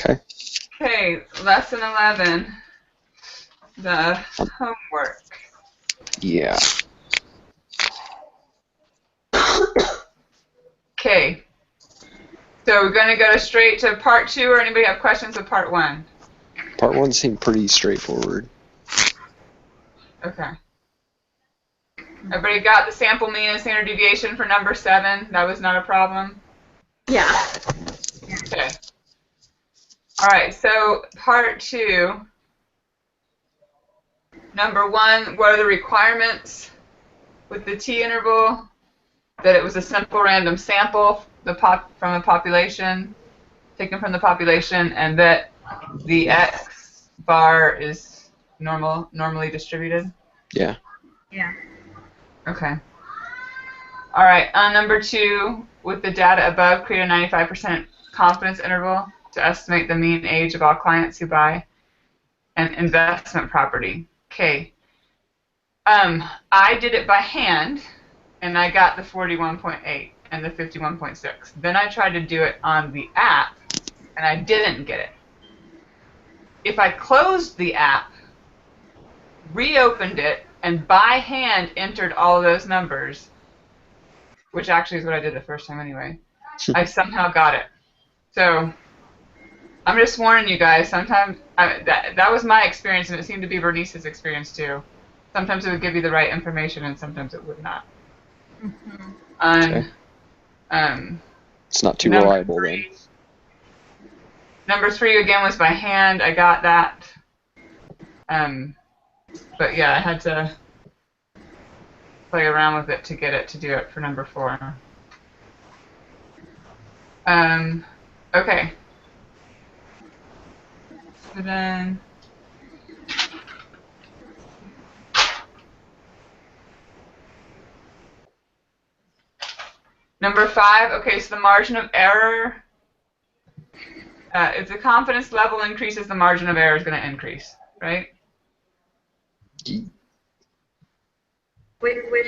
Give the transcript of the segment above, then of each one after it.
Okay. Okay, lesson 11, the homework. Yeah. Okay, so we're going to go straight to part 2, or anybody have questions of part 1? Part 1 seemed pretty straightforward. Okay. Everybody got the sample mean and standard deviation for number 7? That was not a problem? Yeah. Okay. All right, so part 2, number 1, what are the requirements with the t-interval? That it was a simple random sample from the population, taken from the population, and that the x bar is normally distributed? Yeah. Yeah. Okay. All right, on number 2, with the data above, create a 95% confidence interval to estimate the mean age of all clients who buy an investment property. Okay. I did it by hand, and I got the 41.8 and the 51.6. Then I tried to do it on the app, and I didn't get it. If I closed the app, reopened it, and by hand entered all of those numbers, which actually is what I did the first time anyway, I somehow got it. So I'm just warning you guys, sometimes, that was my experience, and it seemed to be Bernice's experience too. Sometimes it would give you the right information, and sometimes it would not. Okay. It's not too reliable then. Number 3 again was by hand. I got that. But yeah, I had to play around with it to get it to do it for number 4. Okay. So then number 5, okay, so the margin of error, if the confidence level increases, the margin of error is going to increase, right? Which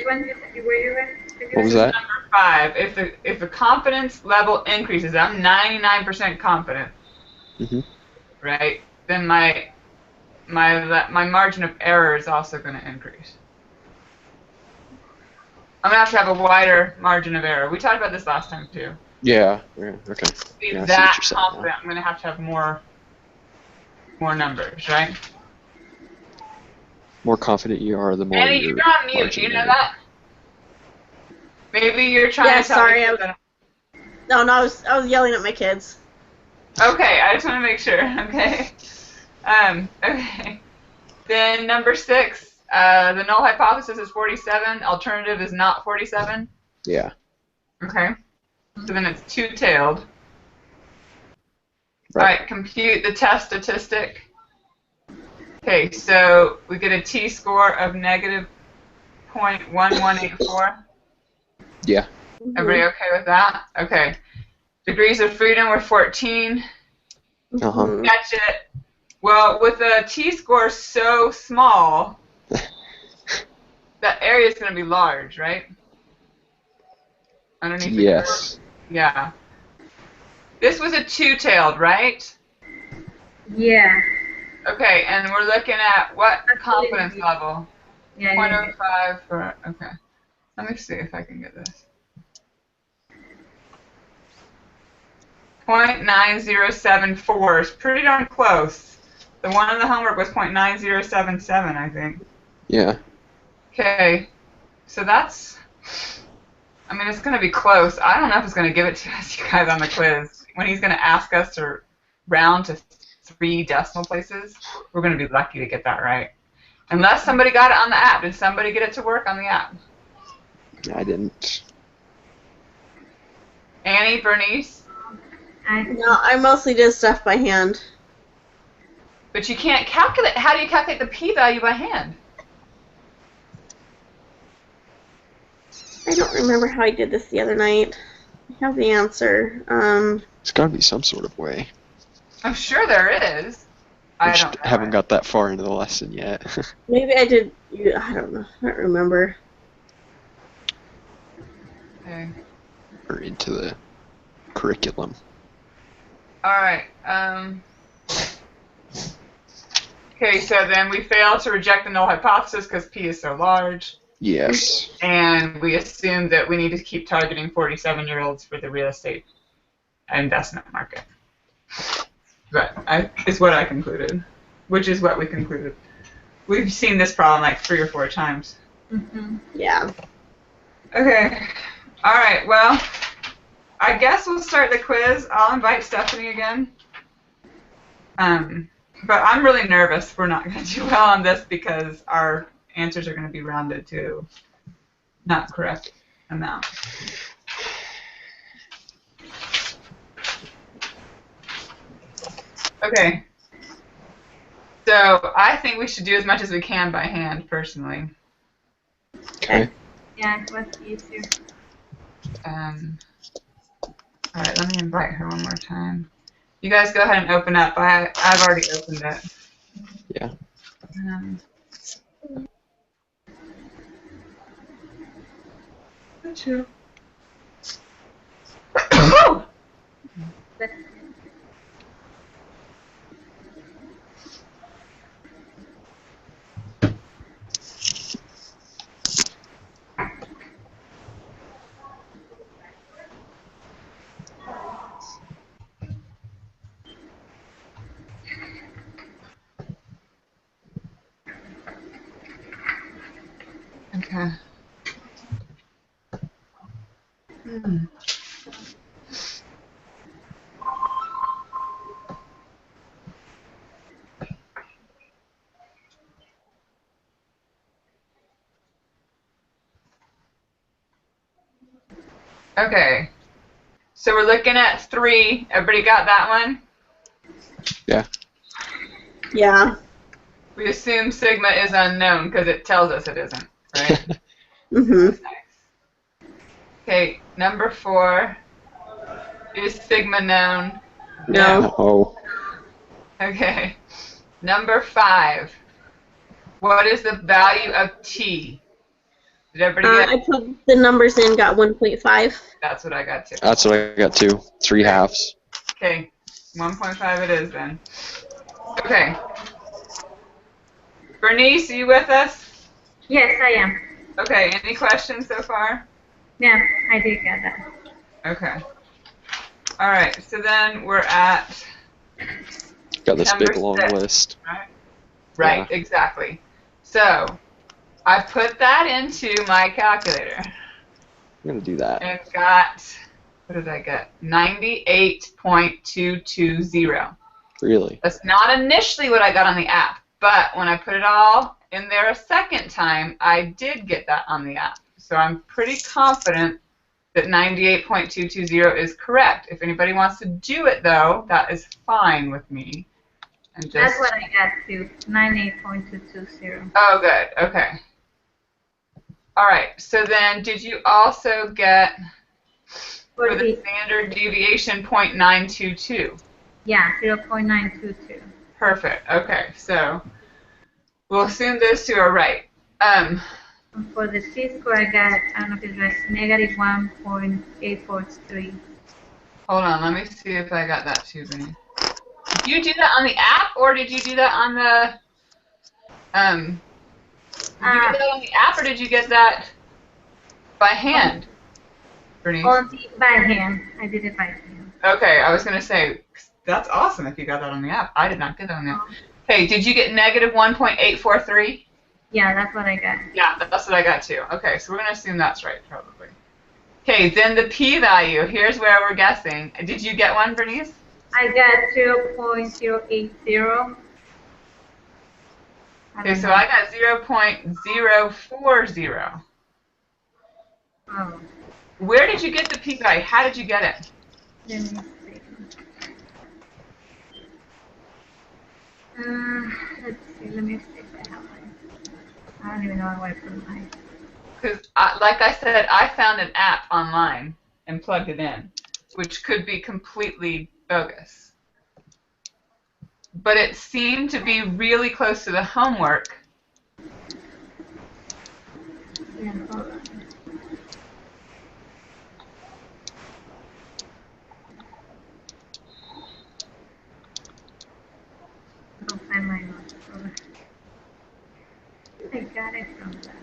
one were you in? What was that? Number 5, if the confidence level increases, I'm 99% confident, right? Then my margin of error is also going to increase. I'm going to have a wider margin of error. We talked about this last time too. Yeah. Okay. To be Yeah, I see what that you're saying confident, now. I'm going to have more numbers, right? More confident you are, the more Annie, your you're on mute. margin Do you know error. that? Maybe you're trying Yeah, to tell sorry, me I was- that. No, I was yelling at my kids. Okay, I just want to make sure. Okay. Okay. Then number 6, the null hypothesis is 47. Alternative is not 47. Yeah. Okay. So then it's two-tailed. Right. All right, compute the test statistic. Okay, so we get a t-score of negative 0.1184. Yeah. Everybody okay with that? Okay. Degrees of freedom were 14. Uh-huh. Catch it. Well, with a t-score so small, that area is going to be large, right? Underneath the Yes. curve? Yeah. This was a two-tailed, right? Yeah. Okay, and we're looking at what confidence level? Yeah. 0.05 for, okay. Let me see if I can get this. 0.9074 is pretty darn close. The one in the homework was 0.9077, I think. Yeah. Okay, so that's, I mean, it's going to be close. I don't know if it's going to give it to us, you guys, on the quiz. When he's going to ask us to round to 3 decimal places, we're going to be lucky to get that right. Unless somebody got it on the app. Did somebody get it to work on the app? I didn't. Annie, Bernice? No, I mostly did stuff by hand. But you can't calculate. How do you calculate the p-value by hand? I don't remember how I did this the other night. I have the answer. There's got to be some sort of way. I'm sure there is. We I just don't know. haven't got that far into the lesson yet. Maybe I did. I don't know. I don't remember. Okay. Or into the curriculum. All right. Okay, so then we fail to reject the null hypothesis because P is so large. Yes. And we assume that we need to keep targeting 47-year-olds for the real estate investment market. But is what I concluded, which is what we concluded. We've seen this problem like 3 or 4 times. Mm-hmm. Yeah. Okay. All right. Well, I guess we'll start the quiz. I'll invite Stephanie again. But I'm really nervous we're not going to do well on this because our answers are going to be rounded to not correct amount. Okay. So I think we should do as much as we can by hand, personally. Okay. Yeah, it was easier. All right, let me invite her one more time. You guys go ahead and open up. I've already opened it. Yeah. Achoo. Okay. Okay. So we're looking at 3. Everybody got that one? Yeah. Yeah. We assume sigma is unknown because it tells us it isn't, right? Mhm. Nice. Okay, number 4. Is sigma known? No. Oh. Okay. Number 5. What is the value of t? Did everybody get I put the numbers in, got 1.5. That's what I got too. That's what I got too. 3 halves. Okay, 1.5 it is then. Okay. Bernice, are you with us? Yes, I am. Okay, any questions so far? Yeah, I did get that. Okay. All right, so then we're at Got this Number big long 6. list. Right, Yeah. exactly. So I put that into my calculator I'm gonna do that. and got, what did I get? 98.220. Really? That's not initially what I got on the app, but when I put it all in there a second time, I did get that on the app. So I'm pretty confident that 98.220 is correct. If anybody wants to do it, though, that is fine with me. And just, That's what I got too. 98.220. oh, good. Okay. All right. So then, did you also get for the standard deviation 0.922? Yeah, 0.922. Perfect. Okay. So we'll assume those two are right. And for the C-score, I got, I don't know if it's right, negative 1.843. Hold on. Let me see if I got that too, Benny. Did you do that on the app, or did you do that on the did you get that on the app, or did you get that by hand, Bernice? By hand. I did it by hand. Okay, I was going to say, that's awesome if you got that on the app. I did not get that on the app. Hey, did you get negative 1.843? Yeah, that's what I got. Yeah, that's what I got too. Okay, so we're going to assume that's right, probably. Okay, then the p-value, here's where we're guessing. Did you get one, Bernice? I got 0.080. Okay, so I got 0.040. Oh. Where did you get the p-value? How did you get it? Let me see. Let's see. Let me see if I have mine. I don't even know where I put mine. Because, like I said, I found an app online and plugged it in, which could be completely bogus. But it seemed to be really close to the homework. Yeah, hold on. I might not. I got it from that.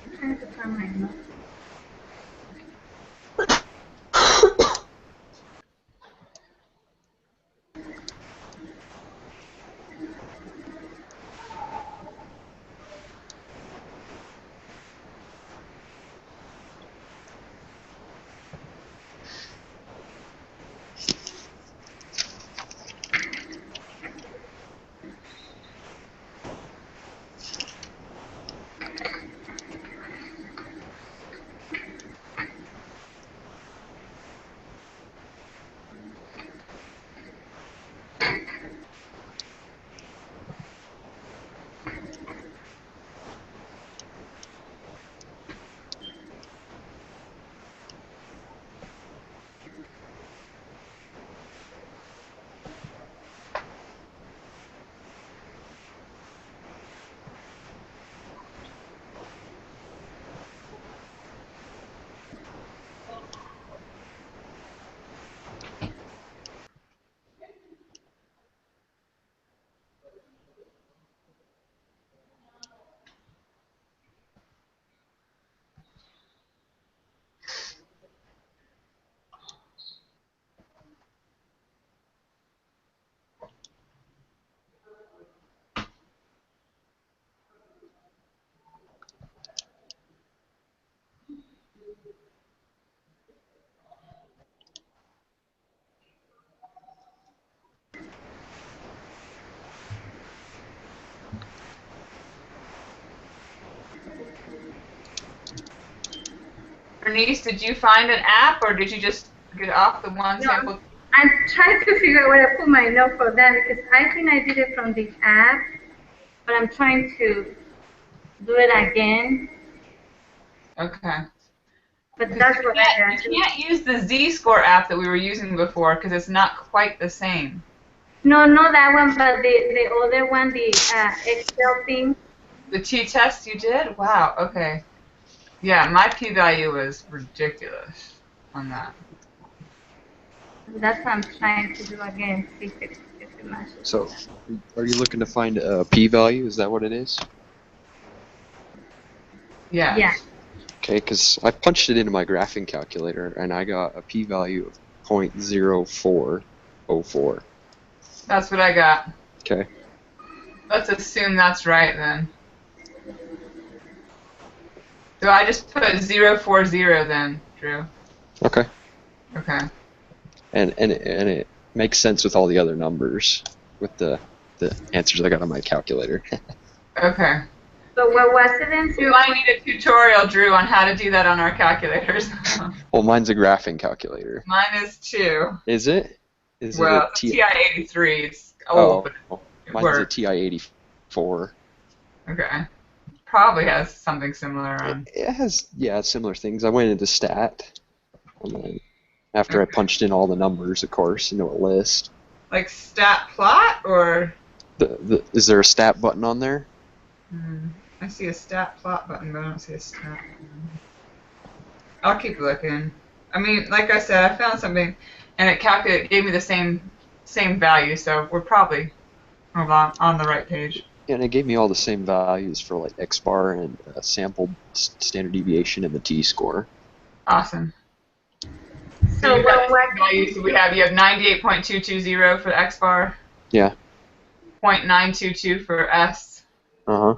I'm trying to find my notes. Bernice, did you find an app or did you just get off the one No, sample? I'm trying to figure out where to put my note for that because I think I did it from the app, but I'm trying to do it again. Okay. But that's what I got. You can't use the Z-Score app that we were using before because it's not quite the same. No, not that one, but the other one, the Excel thing. The t-test you did? Wow, okay. Yeah, my p-value was ridiculous on that. That's what I'm trying to do again. See if it matches. So, are you looking to find a p-value? Is that what it is? Yeah. Yeah. Okay, because I punched it into my graphing calculator and I got a p-value of 0.0404. That's what I got. Okay. Let's assume that's right then. So I just put 040 then, Drew. Okay. Okay. And it makes sense with all the other numbers with the answers I got on my calculator. Okay. So what was it then? We might need a tutorial, Drew, on how to do that on our calculators. Well, mine's a graphing calculator. Mine is 2. Is it? Is Well, it a it's a TI-83. It's Oh, old, but it mine's works. a TI-84. Okay. probably has something similar on. It has, yeah, similar things. I went into stat, and then after I punched in all the numbers, of course, into a list. Like stat plot or? Is there a stat button on there? I see a stat plot button, but I don't see a stat button. I'll keep looking. I mean, like I said, I found something, and it gave me the same value, so we're probably on the right page. And it gave me all the same values for like X bar and sample standard deviation and the T-score. Awesome. So you got what values you have 98.220 for X bar. Yeah. 0.922 for S. Uh-huh.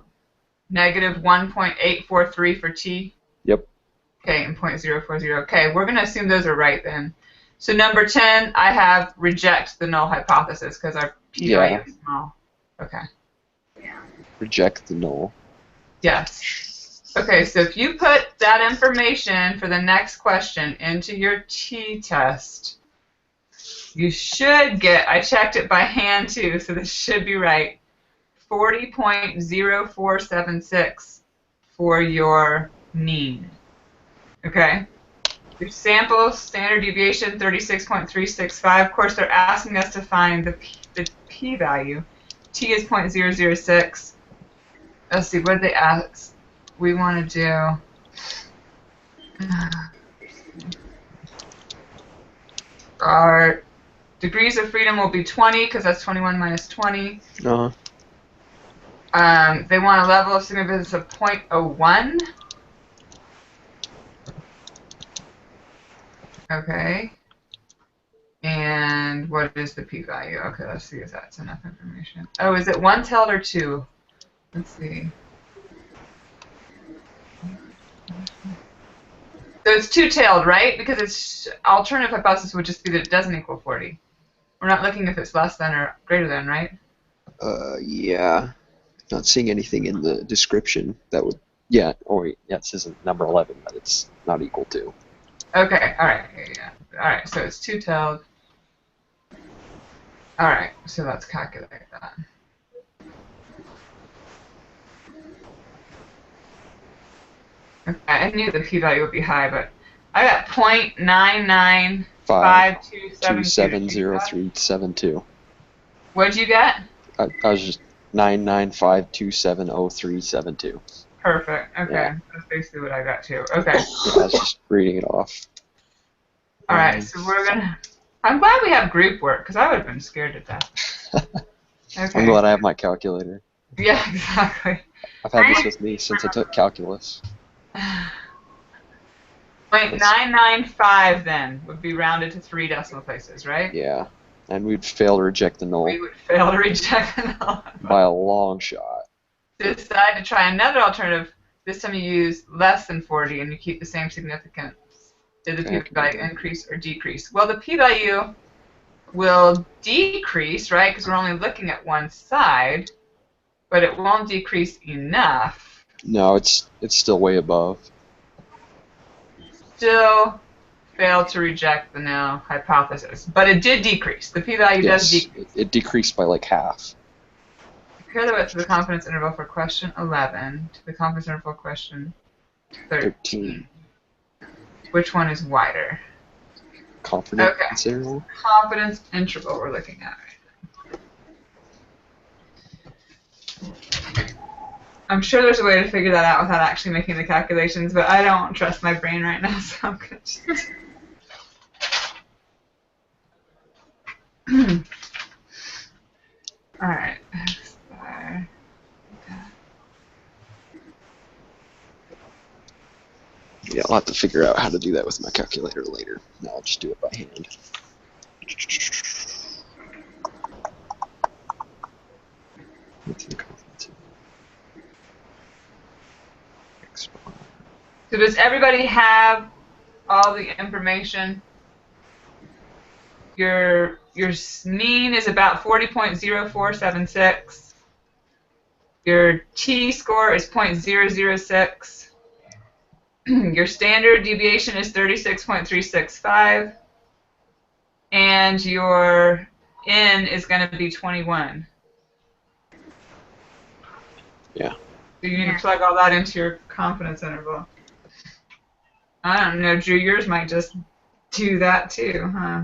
Negative 1.843 for T. Yep. Okay, and 0.040. Okay, we're going to assume those are right then. So number 10, I have reject the null hypothesis because our p-value is small. Okay. Reject the null. Yes. Okay, so if you put that information for the next question into your t-test, you should get, I checked it by hand too, so this should be right, 40.0476 for your mean. Okay? Your sample standard deviation, 36.365. Of course, they're asking us to find the p-value. T is 0.006. Let's see, what did they ask? We want to do... Our degrees of freedom will be 20, because that's 21 minus 20. Uh-huh. They want a level of significance of 0.01. Okay. And what is the p-value? Okay, let's see if that's enough information. Oh, is it one-tailed or two? Let's see. So it's two-tailed, right? Because its alternative hypothesis would just be that it doesn't equal 40. We're not looking if it's less than or greater than, right? Yeah. Not seeing anything in the description that would, yeah, it says number 11, but it's not equal to. Okay, alright, yeah. Alright, so it's two-tailed. Alright, so let's calculate that. Okay, I knew the p-value would be high, but I got 0.995272. What'd you get? I was just 995270372. Perfect. Okay, Yeah. that's basically what I got too. Okay. Yeah, I was just reading it off. All right, so we're gonna. I'm glad we have group work because I would have been scared to death. Okay. I'm glad I have my calculator. Yeah, exactly. I've had this with me since I took calculus. 0.995 then would be rounded to 3 decimal places, right? Yeah, and we'd fail to reject the null We would fail to reject the null. by a long shot. Decide to try another alternative. This time you use less than 40 and you keep the same significance. Did the p-value increase or decrease? Well, the p-value will decrease, right? Because we're only looking at one side, but it won't decrease enough. No, it's still way above. Still failed to reject the null hypothesis, but it did decrease. The p-value does decrease. It decreased by like half. Compare the width of the confidence interval for question 11 to the confidence interval for question 13. Which one is wider? Confidence interval? Confidence interval we're looking at right now. I'm sure there's a way to figure that out without actually making the calculations, but I don't trust my brain right now, so I'm going to Alright. Yeah, I'll have to figure out how to do that with my calculator later. No, I'll just do it by hand. So does everybody have all the information? Your mean is about 40.0476. Your t-score is 0.006. Your standard deviation is 36.365. And your n is going to be 21. Yeah. So you need Yeah. to plug all that into your confidence interval. I don't know, Drew, yours might just do that too, huh?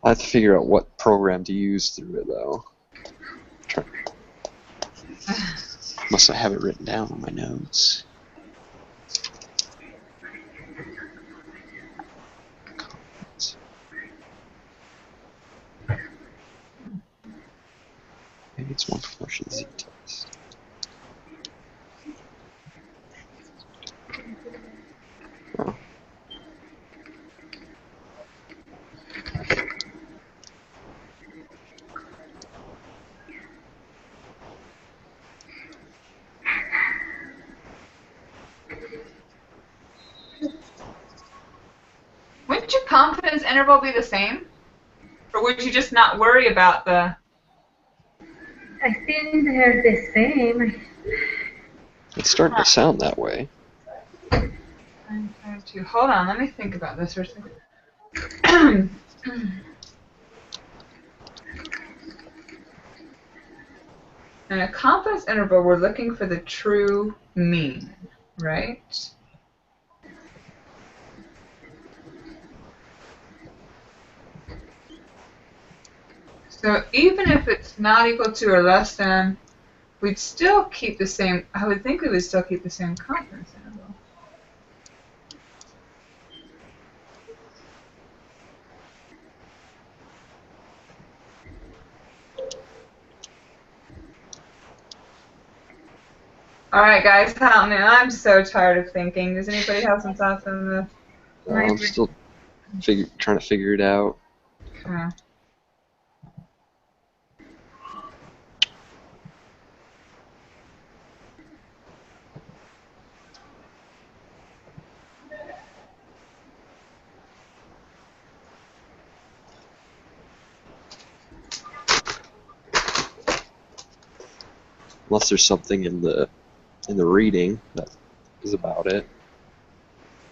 I have to figure out what program to use through it though. Must I have it written down on my notes. Maybe it's one portion Z test. Oh. Wouldn't your confidence interval be the same? Or would you just not worry about the... I think they're the same. It's starting to sound that way. Hold on, let me think about this for a second. In a confidence interval, we're looking for the true mean, right? So even if it's not equal to or less than, we'd still keep the same, I would think we would still keep the same confidence interval. Alright guys, help me. I'm so tired of thinking. Does anybody have some thoughts on this? I'm still trying to figure it out. Okay. Unless there's something in the reading that is about it.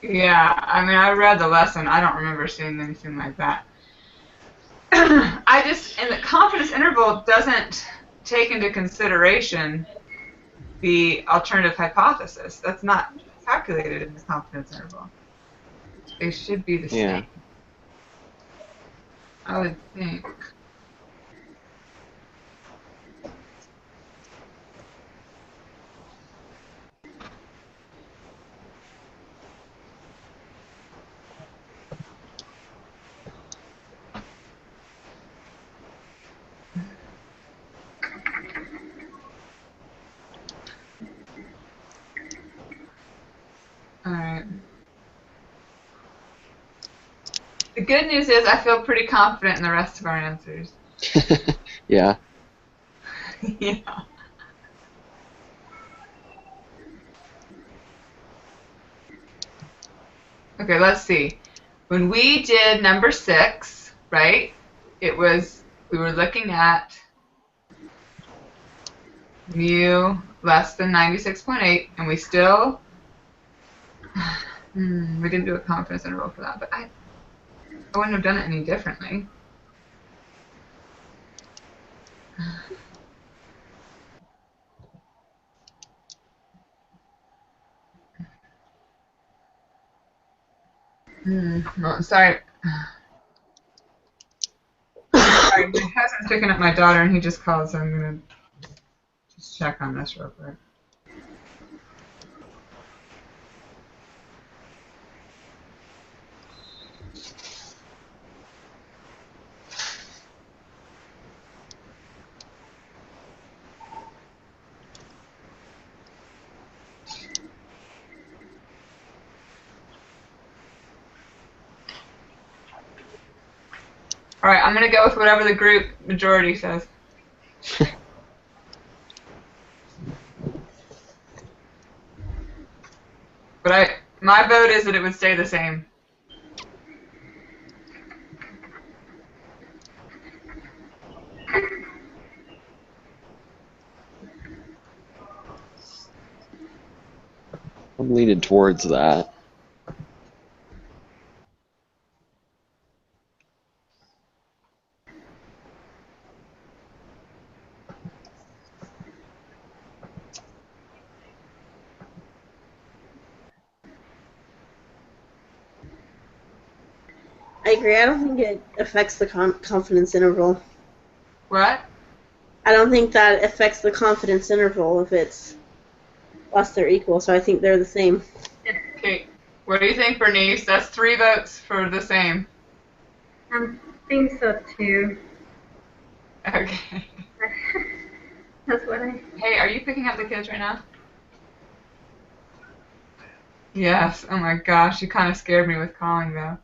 Yeah, I mean, I read the lesson. I don't remember seeing anything like that. And the confidence interval doesn't take into consideration the alternative hypothesis. That's not calculated in the confidence interval. They should be the Yeah. same. I would think. Alright. The good news is I feel pretty confident in the rest of our answers. Yeah. Yeah. Okay, let's see. When we did number 6, right, we were looking at mu less than 96.8, and we still, we didn't do a confidence interval for that, but I wouldn't have done it any differently. Well, sorry. Sorry, my husband's picking up my daughter, and he just called, so I'm going to just check on this real quick. All right, I'm going to go with whatever the group majority says. But my vote is that it would stay the same. I'm leaning towards that. I agree. I don't think it affects the confidence interval. What? I don't think that affects the confidence interval if it's less or equal, so I think they're the same. Okay. What do you think, Bernice? That's 3 votes for the same. I think so too. Okay. That's what I. Hey, are you picking up the kids right now? Yes. Oh my gosh, you kind of scared me with calling though.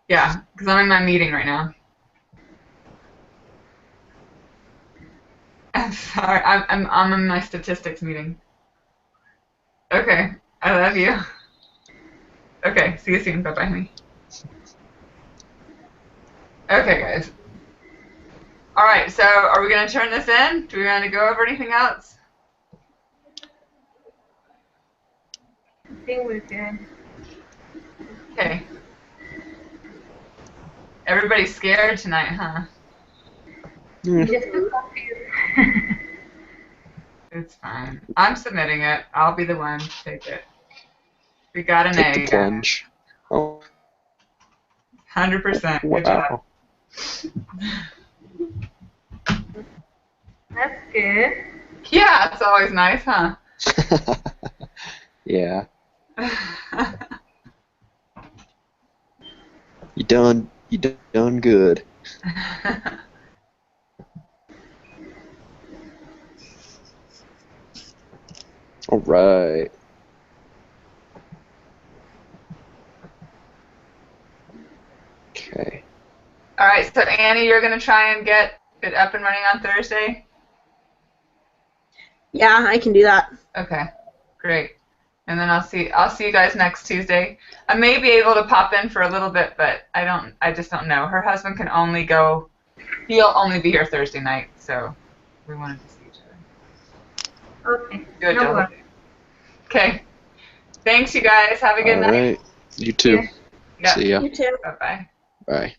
Yeah, because I'm in my meeting right now. I'm sorry. I'm in my statistics meeting. Okay. I love you. Okay. See you soon. Bye bye, honey. Okay, guys. All right. So, are we gonna turn this in? Do we want to go over anything else? I think we're good. Okay. Everybody's scared tonight, huh? I'm just too confused. It's fine. I'm submitting it. I'll be the one to take it. We got an Take A. the plunge. Oh, 100%. Good job. wow. That's good. Yeah, it's always nice, huh? Yeah. You done good. All right. Okay. All right, so Annie, you're gonna try and get it up and running on Thursday? Yeah, I can do that. Okay, great. And then I'll see you guys next Tuesday. I may be able to pop in for a little bit, but I just don't know. Her husband can only go. He'll only be here Thursday night, so we wanted to see each other. Okay. Do it No double. worries. Okay. Thanks, you guys. Have a good All night. right. You too. Yep. See ya. You too. Bye bye. Bye.